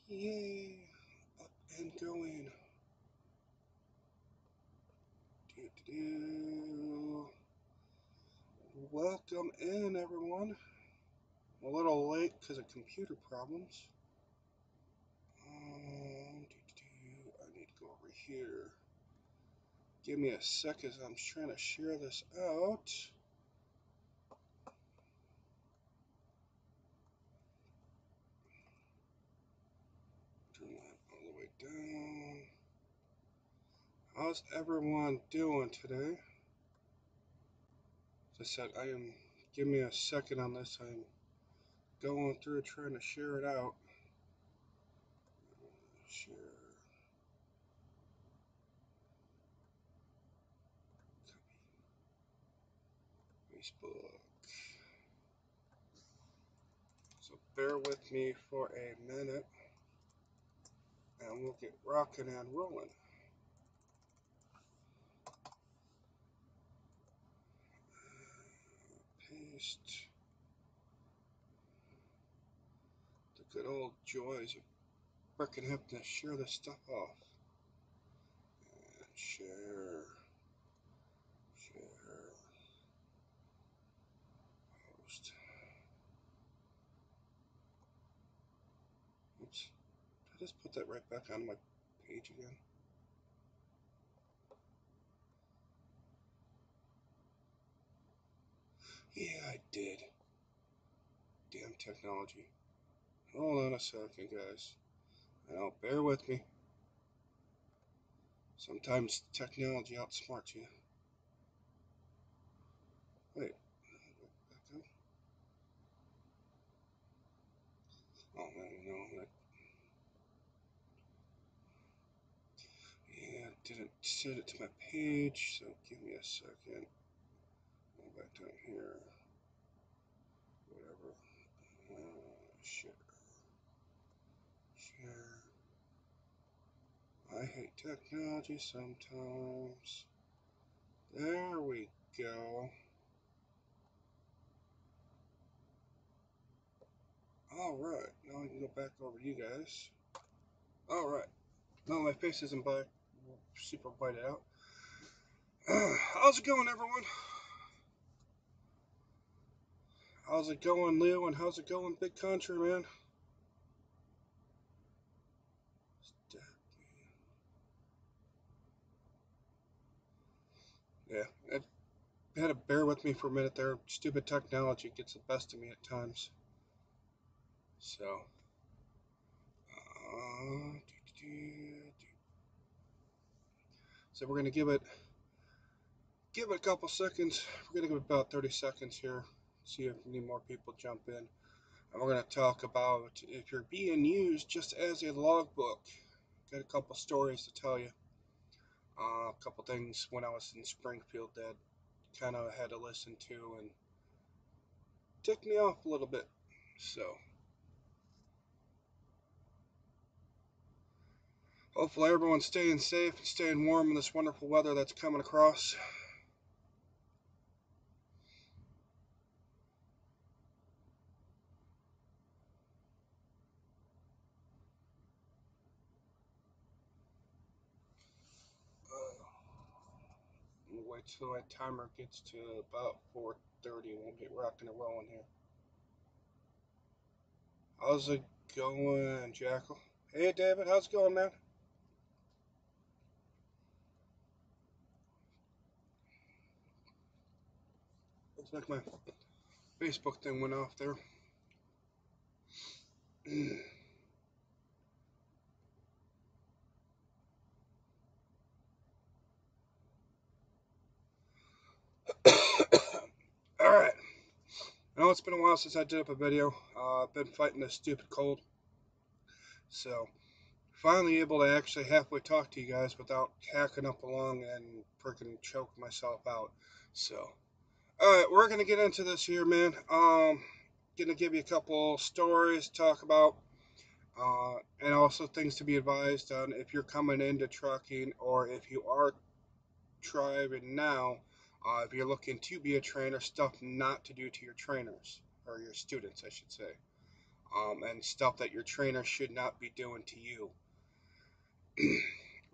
Yay! Up and going. Welcome in, everyone. I'm a little late because of computer problems. I need to go over here. Give me a sec as I'm trying to share this out. Turn that all the way down. How's everyone doing today? As I said, give me a second on this. I'm going through trying to share it out. Share. Facebook. So bear with me for a minute and we'll get rocking and rolling. Paste the good old joys of freaking having to share this stuff off. And share. Post. Oops. Did I just put that right back on my page again? Yeah, I did. Damn technology. Hold on a second, guys. Now, bear with me. Sometimes technology outsmarts you. Wait. Back up. Oh, man, no. Yeah, didn't set it to my page, so give me a second. Go back down here. Whatever. Share. I hate technology sometimes. There we go. Alright, now I can go back over to you guys. Alright, now my face isn't super whited out. How's it going, everyone? How's it going, Leo? And how's it going, Big Country, man? Yeah, you had to bear with me for a minute there. Stupid technology gets the best of me at times. So, so we're gonna give it a couple seconds. We're gonna give it about 30 seconds here. See if we need more people jump in. And we're gonna talk about if you're being used just as a logbook. Got a couple stories to tell you. A couple things when I was in Springfield that kind of had to listen to and ticked me off a little bit. So, hopefully everyone's staying safe and staying warm in this wonderful weather that's coming across. We'll wait till that timer gets to about 4:30 and we'll get rocking and rolling here. How's it going, Jackal? Hey, David, how's it going, man? Looks like my Facebook thing went off there. Alright. I know it's been a while since I did up a video. I've been fighting this stupid cold. So, finally able to actually halfway talk to you guys without hacking up along and freaking choke myself out. So, alright, we're going to get into this here, man. Going to give you a couple stories to talk about. And also things to be advised on if you're coming into trucking or if you are driving now. If you're looking to be a trainer, stuff not to do to your trainers, or your students, I should say. and stuff that your trainer should not be doing to you.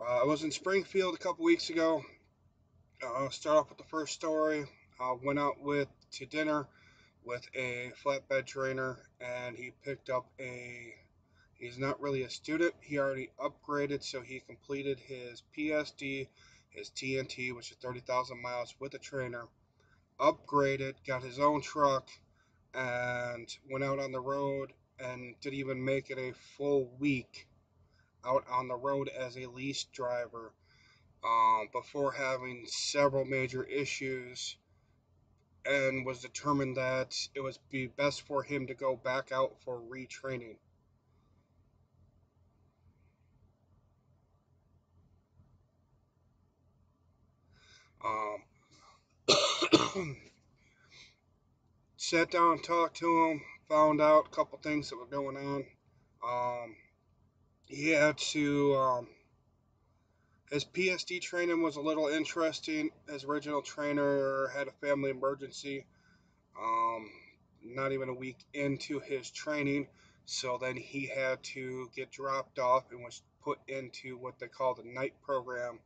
I was in Springfield a couple weeks ago. I'll start off with the first story. I went out to dinner with a flatbed trainer, and he picked up a. He's not really a student. He already upgraded, so he completed his PSD, his TNT, which is 30,000 miles with a trainer. Upgraded, got his own truck, and went out on the road and didn't even make it a full week out on the road as a lease driver, before having several major issues, and was determined that it would be best for him to go back out for retraining. Um, Sat down and talked to him, found out a couple things that were going on. Um, he had to, his PSD training was a little interesting. His original trainer had a family emergency, um, not even a week into his training, so then he had to get dropped off and was put into what they call the night program,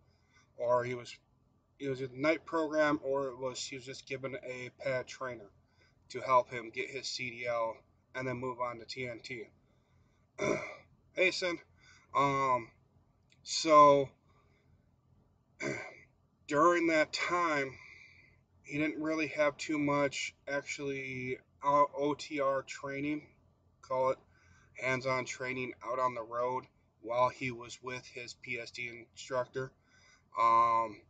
or it was either night program or he was just given a pad trainer to help him get his CDL and then move on to TNT. Hasten. Um, so during that time, he didn't really have too much actually OTR training, call it hands-on training out on the road while he was with his PSD instructor. Um,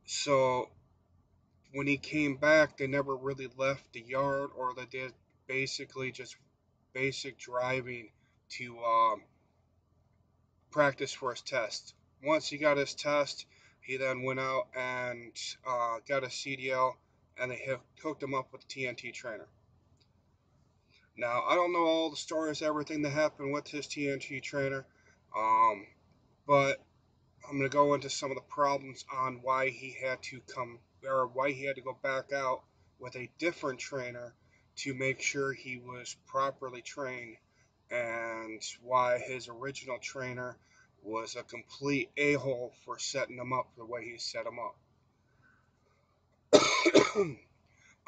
so when he came back, they never really left the yard, or they did basically just basic driving to practice for his test. Once he got his test, he then went out and got a CDL, and they hooked him up with a TNT trainer. Now, I don't know all the stories, everything that happened with his TNT trainer, but I'm going to go into some of the problems on why he had to go back out with a different trainer to make sure he was properly trained, and why his original trainer was a complete a-hole for setting him up the way he set him up.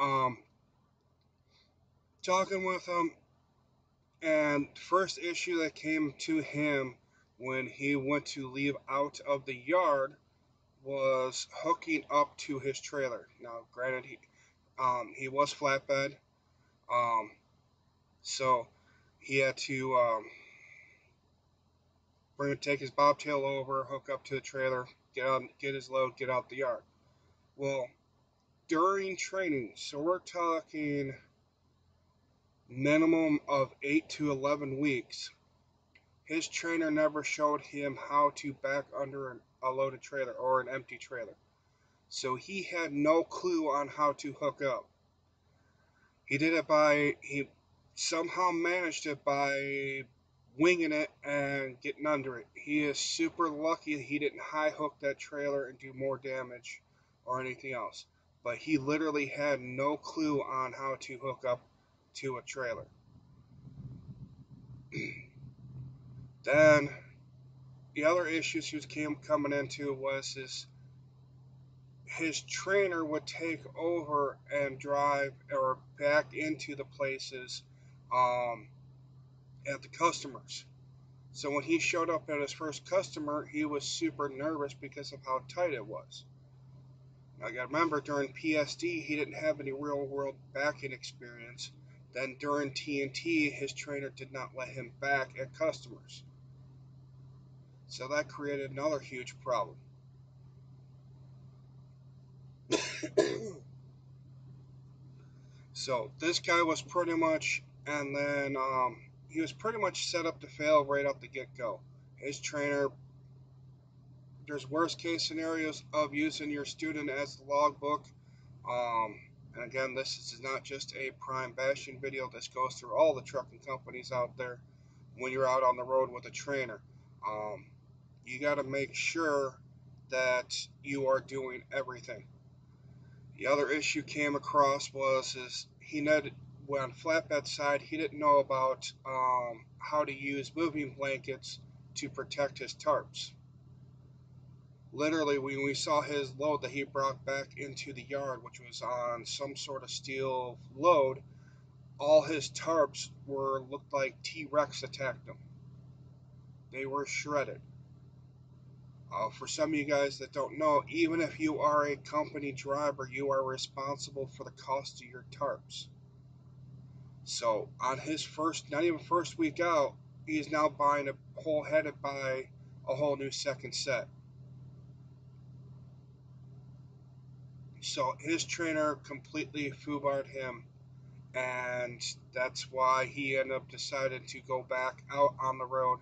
um, Talking with him, and the first issue that came to him when he went to leave out of the yard was hooking up to his trailer. Now, granted, he was flatbed, um, so he had to take his bobtail over, hook up to the trailer, get his load, get out the yard. Well, during training, so we're talking minimum of 8 to 11 weeks, his trainer never showed him how to back under a loaded trailer or an empty trailer. So he had no clue on how to hook up. He somehow managed it by winging it and getting under it. He is super lucky that he didn't high hook that trailer and do more damage or anything else. But he literally had no clue on how to hook up to a trailer. Then the other issues he was coming into was his trainer would take over and drive or back into the places at the customers. So when he showed up at his first customer, he was super nervous because of how tight it was. Now, I gotta remember, during PSD, he didn't have any real world backing experience. Then during TNT, his trainer did not let him back at customers. So that created another huge problem. So this guy was pretty much, and then he was pretty much set up to fail right out the get-go. His trainer, there's worst case scenarios of using your student as the logbook. And again, this is not just a prime bashing video. This goes through all the trucking companies out there. When you're out on the road with a trainer, you got to make sure that you are doing everything. The other issue came across was he on flatbed side, he didn't know about how to use moving blankets to protect his tarps. Literally, when we saw his load that he brought back into the yard, which was on some sort of steel load, all his tarps were looked like T-Rex attacked them. They were shredded. For some of you guys that don't know, even if you are a company driver, you are responsible for the cost of your tarps. So on his first, not even first week out, he's now buying had to buy a whole new second set. So his trainer completely foobarred him, and that's why he ended up deciding to go back out on the road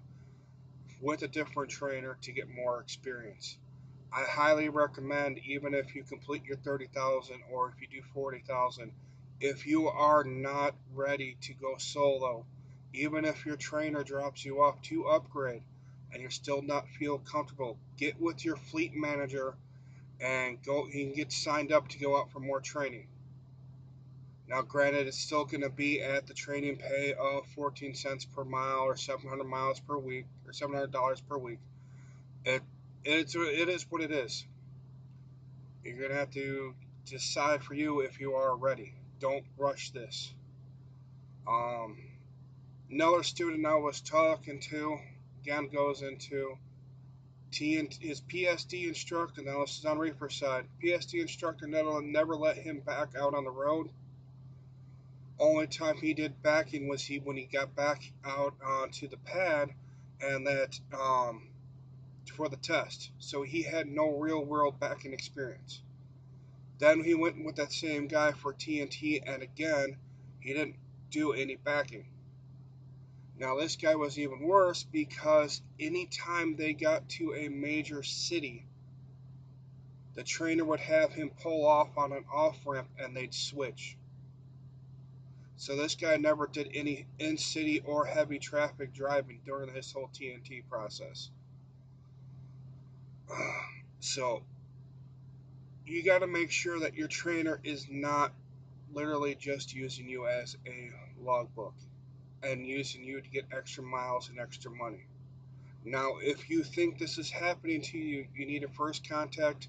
with a different trainer to get more experience. I highly recommend, even if you complete your 30,000 or if you do 40,000, if you are not ready to go solo, even if your trainer drops you off to upgrade and you're still not feel comfortable, get with your fleet manager and go. You can get signed up to go out for more training. Now, granted, it's still going to be at the training pay of 14 cents per mile or 700 miles per week or $700 per week. It is what it is. You're going to have to decide for you if you are ready. Don't rush this. Um, Another student I was talking to, again, goes into his PSD instructor. Now, this is on reefer side. PSD instructor never let him back out on the road. Only time he did backing was when he got back out onto the pad, and that for the test. So he had no real world backing experience. Then he went with that same guy for TNT, and again, he didn't do any backing. Now, this guy was even worse because anytime they got to a major city, the trainer would have him pull off on an off ramp and they'd switch. So this guy never did any in-city or heavy traffic driving during his whole TNT process. So you got to make sure that your trainer is not literally just using you as a logbook and using you to get extra miles and extra money. Now, if you think this is happening to you, you need to first contact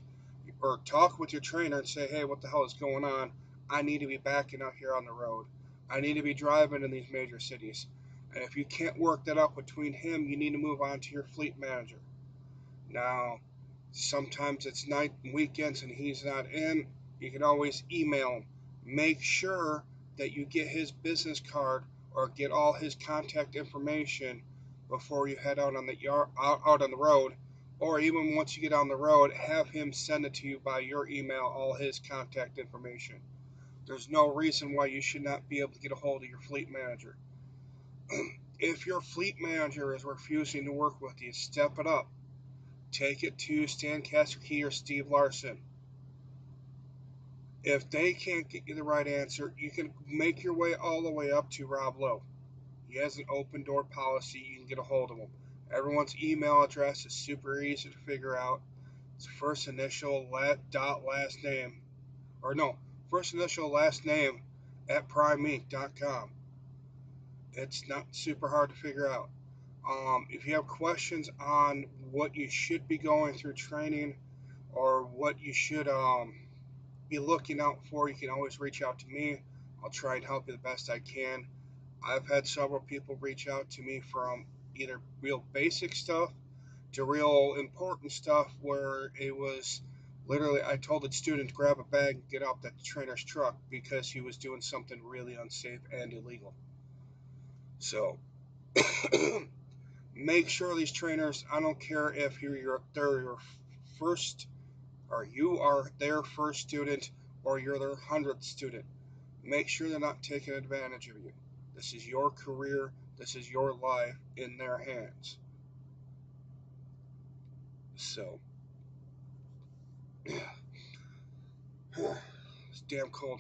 or talk with your trainer and say, hey, what the hell is going on? I need to be backing out here on the road. I need to be driving in these major cities. And if you can't work that out between him, you need to move on to your fleet manager. Now, sometimes it's night and weekends and he's not in. You can always email him. Make sure that you get his business card or get all his contact information before you head out on the road, or even once you get on the road, have him send it to you by your email, all his contact information. There's no reason why you should not be able to get a hold of your fleet manager. If your fleet manager is refusing to work with you, step it up. Take it to Stan Kasserkey or Steve Larson. If they can't get you the right answer, you can make your way all the way up to Rob Lowe. He has an open door policy. You can get a hold of him. Everyone's email address is super easy to figure out. It's first initial dot last name, or no, first initial last name at primeinc.com. It's not super hard to figure out. If you have questions on what you should be going through training or what you should be looking out for, you can always reach out to me. I'll try and help you the best I can. I've had several people reach out to me from either real basic stuff to real important stuff where it was literally I told the student to grab a bag and get out that trainer's truck because he was doing something really unsafe and illegal. So make sure these trainers, I don't care if they're your first or you are their first student or you're their 100th student, make sure they're not taking advantage of you. This is your career. This is your life in their hands. So, it's damn cold.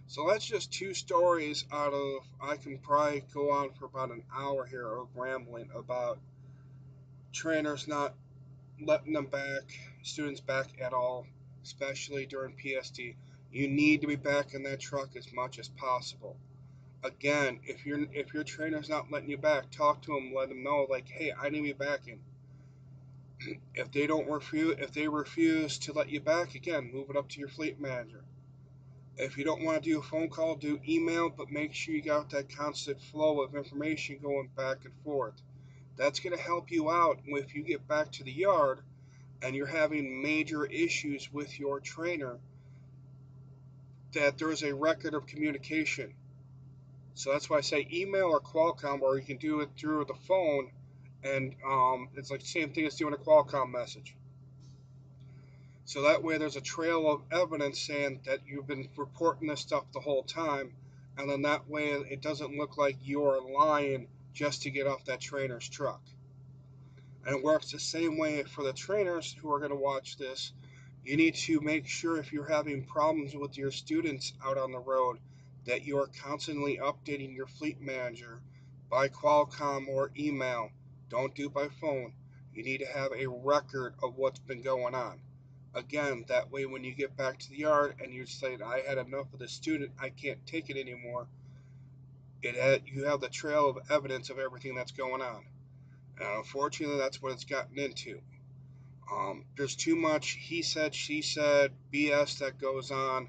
So that's just two stories out of, I can probably go on for about an hour here of rambling about trainers not letting students back at all, especially during PSD. You need to be back in that truck as much as possible. Again, if your trainer's not letting you back, talk to them, let them know, like, hey, I need to be back in. If they refuse to let you back, again, move it up to your fleet manager. If you don't want to do a phone call, do email, but make sure you got that constant flow of information going back and forth. That's going to help you out if you get back to the yard and you're having major issues with your trainer, that there's a record of communication. So that's why I say email or Qualcomm, or you can do it through the phone, and it's like the same thing as doing a Qualcomm message. So that way there's a trail of evidence saying that you've been reporting this stuff the whole time, and then that way it doesn't look like you're lying just to get off that trainer's truck. And it works the same way for the trainers who are going to watch this. You need to make sure if you're having problems with your students out on the road that you are constantly updating your fleet manager by Qualcomm or email. Don't do by phone. You need to have a record of what's been going on. Again, that way when you get back to the yard and you say, I had enough of this student, I can't take it anymore, you have the trail of evidence of everything that's going on. And unfortunately, that's what it's gotten into. There's too much he said, she said, BS that goes on.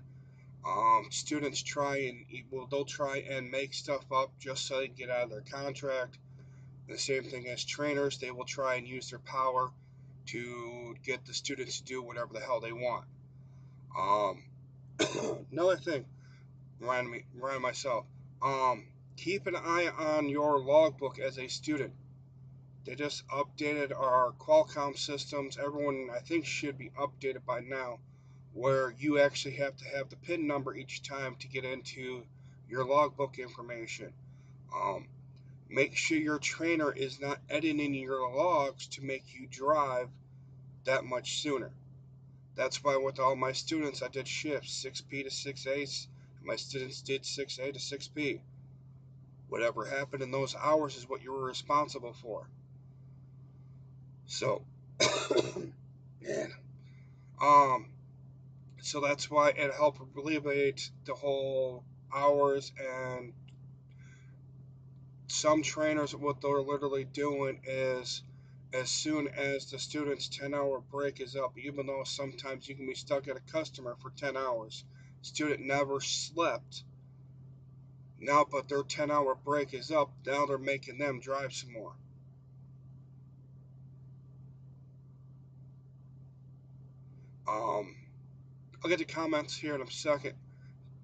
Students they'll try and make stuff up just so they can get out of their contract. The same thing as trainers, they will try and use their power to get the students to do whatever the hell they want. Another thing, remind myself, keep an eye on your logbook as a student. They just updated our Qualcomm systems. Everyone, I think, should be updated by now, where you actually have to have the PIN number each time to get into your logbook information. Make sure your trainer is not editing your logs to make you drive that much sooner. That's why with all my students, I did shifts 6P to 6A. My students did 6A to 6P. Whatever happened in those hours is what you were responsible for. So, man, so that's why it helped alleviate the whole hours. And some trainers, what they're literally doing is, as soon as the student's 10-hour break is up, even though sometimes you can be stuck at a customer for 10 hours, student never slept. Now, but their 10-hour break is up, now they're making them drive some more. I'll get the comments here in a second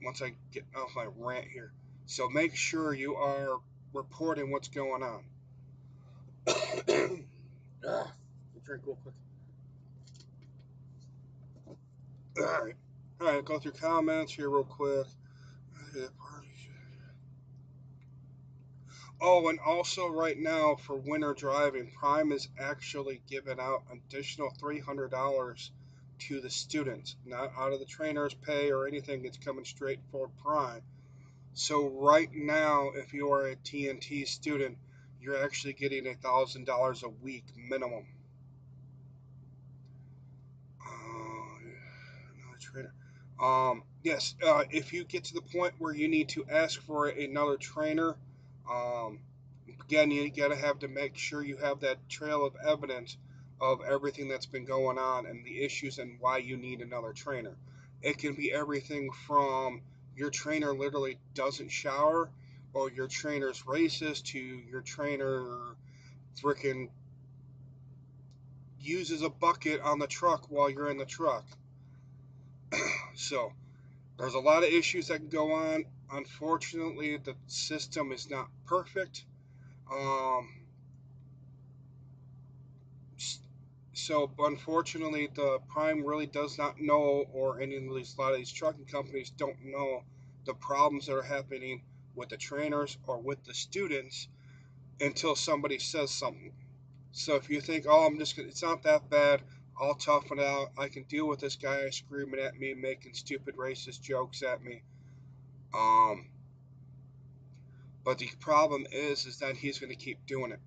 once I get off my rant here. So make sure you are reporting what's going on. Drink real quick. Alright, go through comments here real quick. Oh, and also right now for winter driving, Prime is actually giving out additional $300 to the students, not out of the trainer's pay or anything. It's coming straight for Prime. So right now, if you are a TNT student, you're actually getting $1,000 a week minimum. Another trainer. Yes. If you get to the point where you need to ask for another trainer, again, you gotta have to make sure you have that trail of evidence of everything that's been going on and the issues and why you need another trainer. It can be everything from your trainer literally doesn't shower, or your trainer's racist, to your trainer freaking uses a bucket on the truck while you're in the truck. So there's a lot of issues that can go on. Unfortunately, the system is not perfect. So unfortunately, the Prime really does not know, or any of these, a lot of these trucking companies don't know the problems that are happening with the trainers or with the students until somebody says something. So if you think, oh, it's not that bad, I'll toughen it out, I can deal with this guy screaming at me, making stupid racist jokes at me. But the problem is that he's going to keep doing it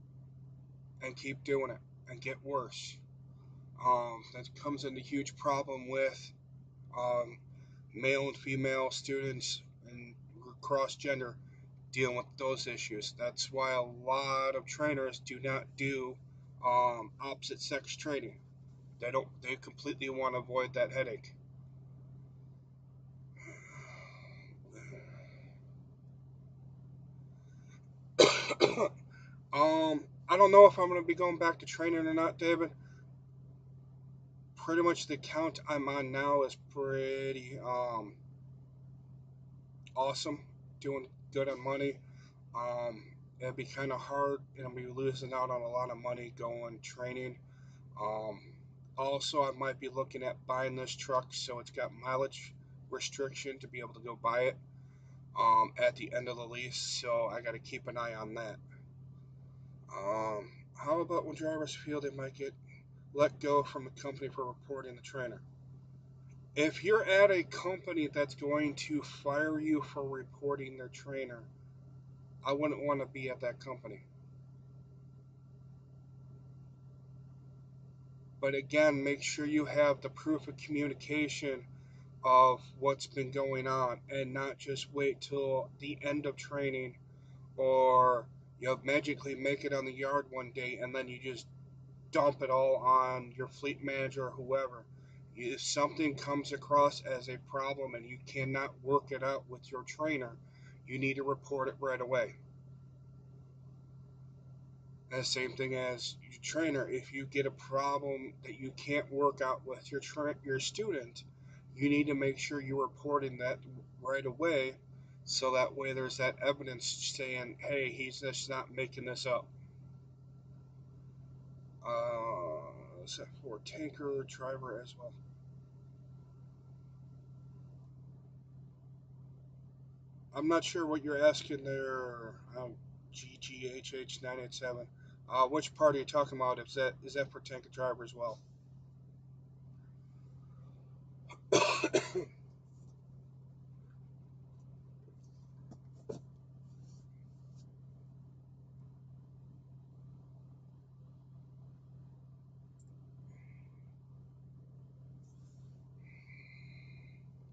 and keep doing it and get worse. That comes into huge problem with male and female students and cross gender dealing with those issues. That's why a lot of trainers do not do opposite sex training. They don't. They completely want to avoid that headache. I don't know if I'm going to be going back to training or not, David. Pretty much the count I'm on now is pretty awesome, doing good on money. Um, it'd be kind of hard, and I'll be losing out on a lot of money going training. Um, Also, I might be looking at buying this truck so it's got mileage restriction to be able to go buy it at the end of the lease. So I got to keep an eye on that. How about when drivers feel they might get let go from the company for reporting the trainer? If you're at a company that's going to fire you for reporting their trainer, I wouldn't want to be at that company. But again, make sure you have the proof of communication of what's been going on and not just wait till the end of training or magically make it on the yard one day and then you just dump it all on your fleet manager or whoever. If something comes across as a problem and you cannot work it out with your trainer, you need to report it right away. And the same thing as your trainer. If you get a problem that you can't work out with your student, you need to make sure you're reporting that right away, so that way there's that evidence saying, "Hey, he's just not making this up." Is that for tanker driver as well? I'm not sure what you're asking there. GGHH987. Which part are you talking about? Is that for tanker driver as well?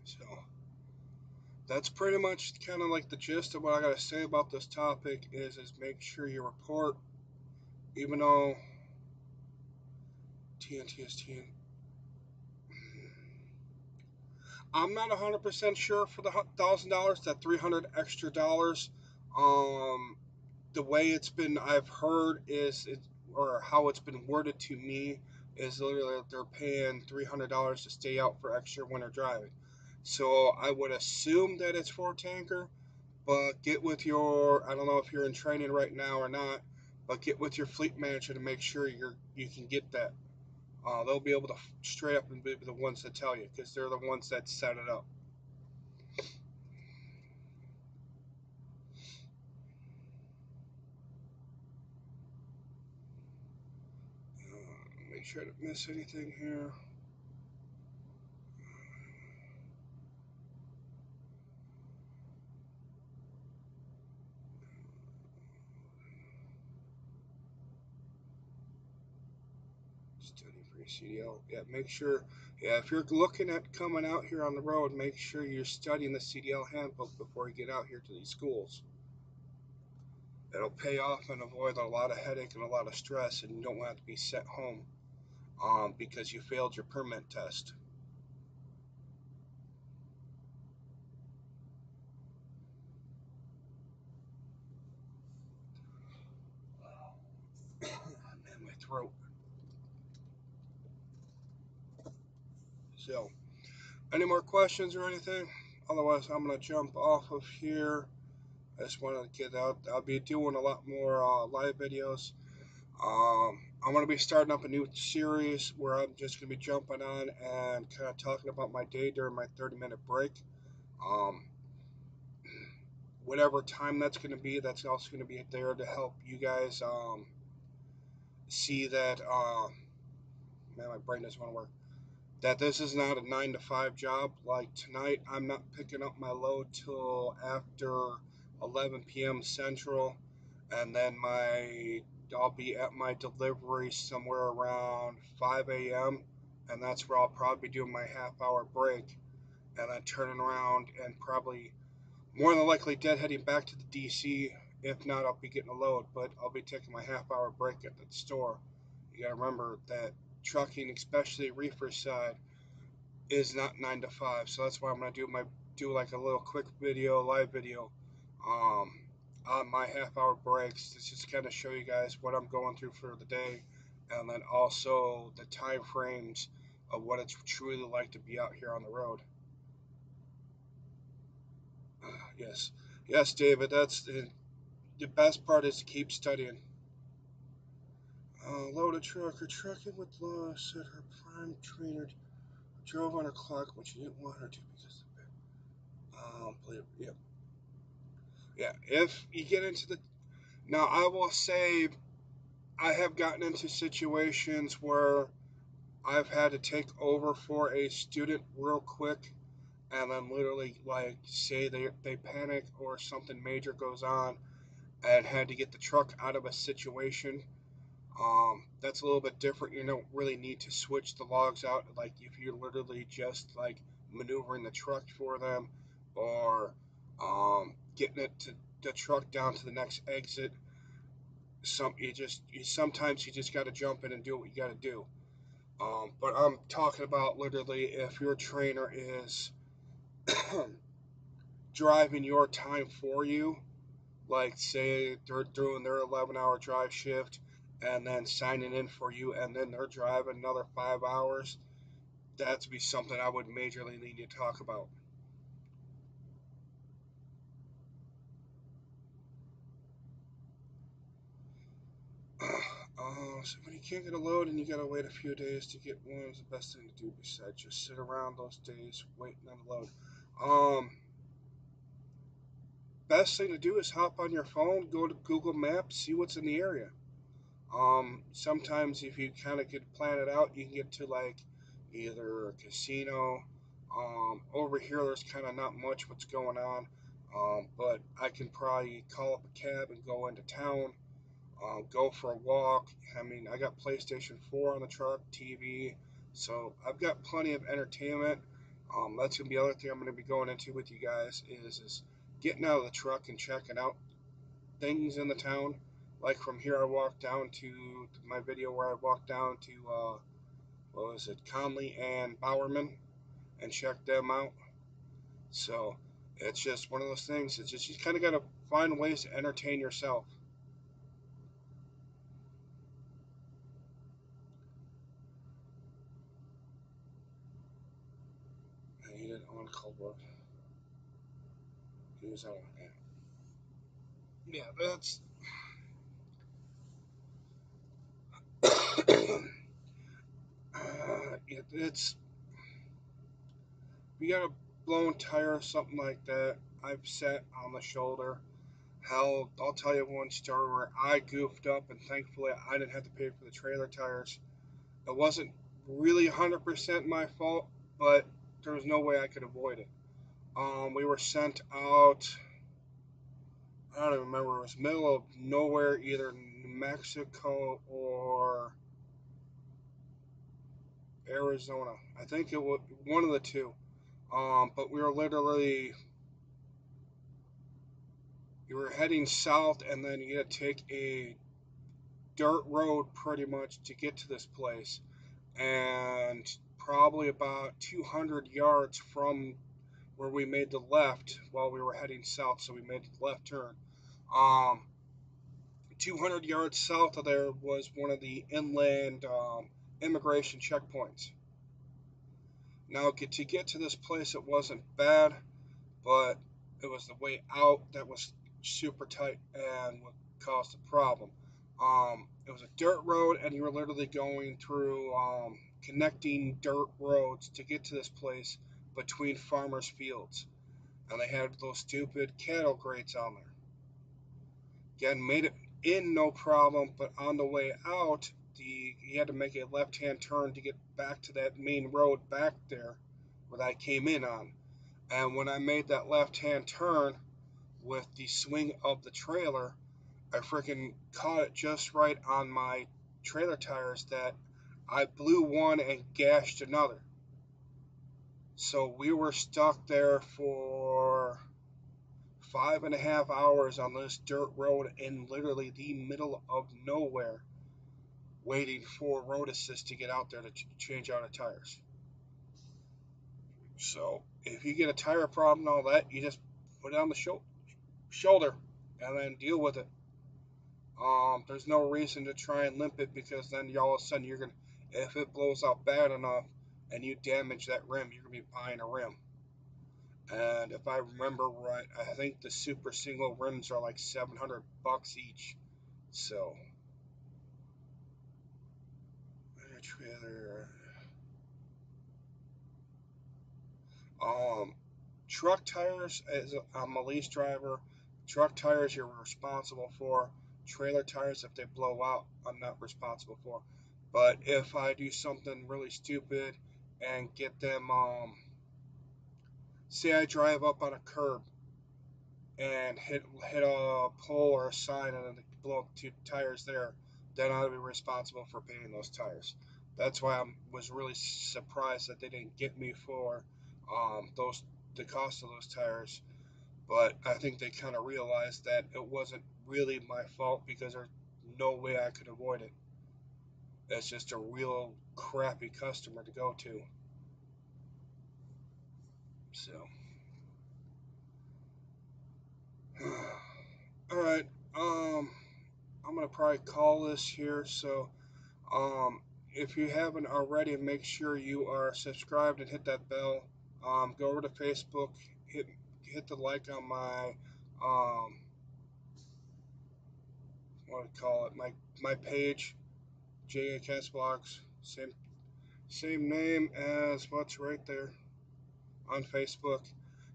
So that's pretty much kind of like the gist of what I gotta say about this topic. Is make sure you report, even though TNT is TNT. I'm not 100% sure for the $1,000, that 300 extra dollars. Um, the way it's been, I've heard is it, or how it's been worded to me is literally that they're paying $300 to stay out for extra winter driving. So I would assume that it's for tanker, but get with your, I don't know if you're in training right now or not, but get with your fleet manager to make sure you can get that. They'll be able to straight up and be the ones that tell you because they're the ones that set it up. Make sure I don't miss anything here. Study for your CDL. Yeah, make sure. Yeah, if you're looking at coming out here on the road, make sure you're studying the CDL handbook before you get out here to these schools. It'll pay off and avoid a lot of headache and a lot of stress, and you don't have to be sent home because you failed your permit test. Man, my throat. So, any more questions or anything? Otherwise, I'm gonna jump off of here. I just wanted to get out. I'll be doing a lot more live videos. I'm going to be starting up a new series where I'm just going to be jumping on and kind of talking about my day during my 30-minute break. Um, whatever time that's going to be, that's also going to be there to help you guys see that, man, my brain doesn't want to work. That this is not a 9 to 5 job. Like tonight, I'm not picking up my load till after 11 p.m. Central, and then I'll be at my delivery somewhere around 5 a.m. and that's where I'll probably be doing my half-hour break. and then turning around and probably more than likely deadheading back to the DC. If not, I'll be getting a load, but I'll be taking my half-hour break at the store. You gotta remember that trucking, especially reefer side, is not 9 to 5. So that's why I'm gonna do like a little quick video, live video, um, on my half-hour breaks to just kind of show you guys what I'm going through for the day, and then also the time frames of what it's truly like to be out here on the road. Yes, yes, David. That's the best part is to keep studying. Load a truck. Her trucking with Law said her prime trainer drove on her clock when she didn't want her to because of it. Yeah, yeah. If you get into the now, I will say I have gotten into situations where I've had to take over for a student real quick, and then literally like say they panic or something major goes on, and had to get the truck out of a situation. That's a little bit different. You don't really need to switch the logs out. Like if you're literally just like maneuvering the truck for them, or getting it to the truck down to the next exit. Sometimes you just got to jump in and do what you got to do. But I'm talking about literally if your trainer is driving your time for you, like say they're doing their 11-hour drive shift and then signing in for you, and then they're driving another 5 hours. That'd be something I would majorly need to talk about. So when you can't get a load and you gotta wait a few days to get one, is the best thing to do besides just sit around those days waiting on a load. Um, Best thing to do is hop on your phone, go to Google Maps, see what's in the area. Sometimes if you kind of could plan it out, you can get to like either a casino. Over here, there's kind of not much what's going on, but I can probably call up a cab and go into town, go for a walk. I mean, I got PlayStation 4 on the truck, TV, so I've got plenty of entertainment. That's gonna be the other thing I'm gonna be going into with you guys is getting out of the truck and checking out things in the town. Like from here, I walked down to my video where I walked down to what was it, Conley and Bowerman, and checked them out. So it's just one of those things. It's just you kind of got to find ways to entertain yourself. And he didn't want to call work. He was out. Yeah, that's. It's we got a blown tire or something like that. I've sat on the shoulder. Hell, I'll tell you one story where I goofed up, and thankfully I didn't have to pay for the trailer tires. It wasn't really 100% my fault, but there was no way I could avoid it. We were sent out. I don't even remember. It was middle of nowhere, either New Mexico or Arizona. I think it was one of the two. But we were heading south, and then you had to take a dirt road pretty much to get to this place, and probably about 200 yards from where we made the left while we were heading south, so we made the left turn. Um, 200 yards south of there was one of the inland immigration checkpoints. Now, to get to this place, it wasn't bad, but it was the way out that was super tight and what caused the problem. It was a dirt road, and you were literally going through connecting dirt roads to get to this place between farmers' fields. And they had those stupid cattle grates on there. Again, made it in no problem, but on the way out, he had to make a left-hand turn to get back to that main road back there where I came in on. And when I made that left-hand turn with the swing of the trailer, I freaking caught it just right on my trailer tires that I blew one and gashed another. So we were stuck there for 5.5 hours on this dirt road in literally the middle of nowhere, waiting for road assist to get out there to change out our tires. So if you get a tire problem and all that, you just put it on the shoulder and then deal with it. There's no reason to try and limp it, because then all of a sudden you're gonna, if it blows out bad enough and you damage that rim, you're gonna be buying a rim. And if I remember right, I think the super single rims are like $700 each. So, trailer. Um, Truck tires, as I'm a lease driver, truck tires you're responsible for. Trailer tires, if they blow out, I'm not responsible for. But if I do something really stupid and get them, say I drive up on a curb and hit a pole or a sign and blow up two tires there, then I'll be responsible for paying those tires. That's why I was really surprised that they didn't get me for those the cost of those tires. But I think they kind of realized that it wasn't really my fault, because there's no way I could avoid it. It's just a real crappy customer to go to. So, all right. I'm gonna probably call this here. So, um, if you haven't already, make sure you are subscribed and hit that bell. Go over to Facebook, hit the like on my what do I call it, my page, JA Cast Vlogs. Same name as what's right there on Facebook.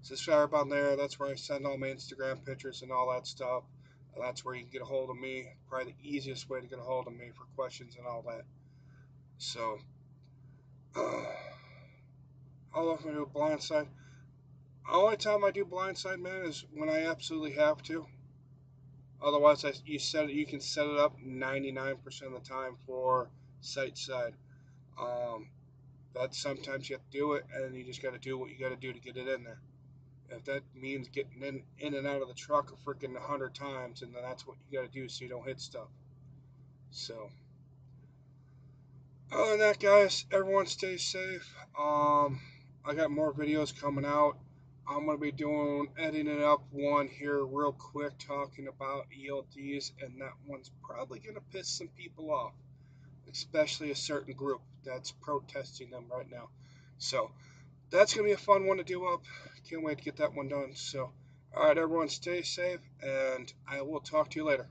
Subscribe on there. That's where I send all my Instagram pictures and all that stuff. That's where you can get a hold of me. Probably the easiest way to get a hold of me for questions and all that. So, how often I do blindside? Only time I do blindside, man, is when I absolutely have to. Otherwise, you can set it up 99% of the time for sight side. Um, but sometimes you have to do it, and you just got to do what you got to do to get it in there. If that means getting in and out of the truck a freaking 100 times, and then that's what you got to do so you don't hit stuff. So, other than that, guys, everyone stay safe. I got more videos coming out. I'm gonna be editing up one here real quick, talking about ELDs, and that one's probably gonna piss some people off, especially a certain group that's protesting them right now. So that's gonna be a fun one to do up. Can't wait to get that one done. So, all right, everyone, stay safe, and I will talk to you later.